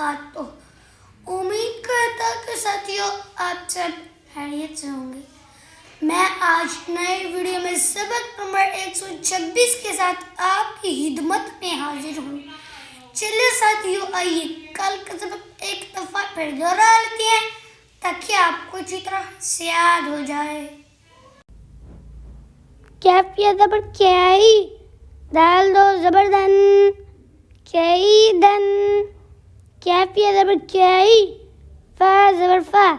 آج تو امید کرتا کہ ساتھیوں آپ سب خیریت سے ہوں گے۔ میں آج نئے ویڈیو میں سبق نمبر 126 کے ساتھ آپ کی خدمت میں حاضر ہوں۔ چلے ساتھیوں، آئیے کل کا سبق ایک دفعہ پھر دوہرا لیتے ہیں تاکہ آپ کو اچھی طرح سے یاد ہو جائے۔ کیفیہ زبر کیائی، دال دو زبر دن، کیائی دن۔ کیفیہ زبر کیائی، فا زبر فا،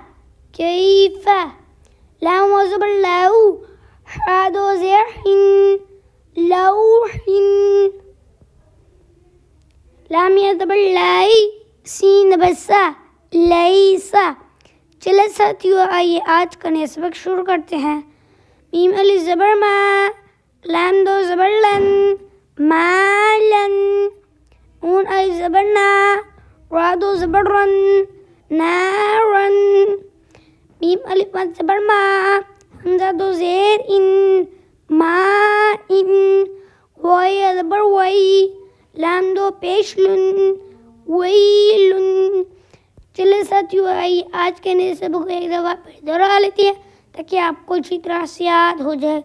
کیفا۔ لام و زبر لاؤ، حا دو زیر حن، لوحن۔ لامیہ زبر لائی، سین زبر سا، لیسا۔ چلے ساتھیوں، آئیے آج کا نیا سبق شروع کرتے ہیں۔ میم الف زبر ما، لام دو زبر لن، مالن۔ نون الف زبر نا، را دو زبر رن، نارن۔ میم الف مد زبر ما، حمزہ دو زیر ان، ما ان۔ وائی زبر وائی، لام دو پیش لن، ویلن۔ چلے ساتھیوں، آئیے آج کے نئے سبق کو ایک دفعہ پھر دوہرا لیتے ہیں تاکہ آپ کو اچھی طرح سے یاد ہو جائے۔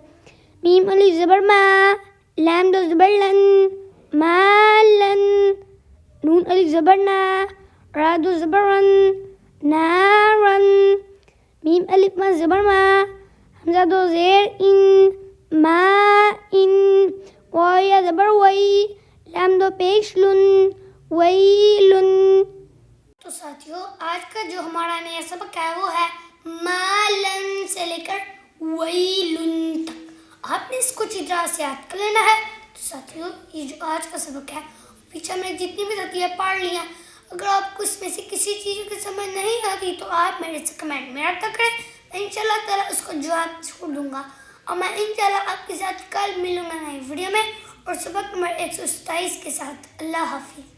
میم الف زبر ما، لام دو زبر لن، مالن۔ نون الف زبر نا، را دو زبر رن، نارن۔ میم الف مد زبر ما، حمزہ دو زیر ان، ما ان۔ وائی زبر وائی، لام دو پیش لن، ویلن۔ تو ساتھیوں، آج کا جو ہمارا نیا سبق ہے وہ ہے مالن سے لے کر ویلن تک۔ آپ نے اس کو اچھی طرح سے یاد کر لینا ہے۔ تو ساتھیوں، یہ جو آج کا سبق ہے پیچھے میں جتنی بھی ساتھی پڑھ لیا، اگر آپ کو اس میں سے کسی چیز کی سمجھ نہیں آتی تو آپ میرے سے کمنٹ میں رابطہ کریں، میں انشاءاللہ تعالیٰ اس کو جواب چھوڑ دوں گا۔ اور میں انشاءاللہ آپ کے ساتھ کل ملوں گا نئی ویڈیو میں اور سبق نمبر 127 کے ساتھ۔ اللہ حافظ۔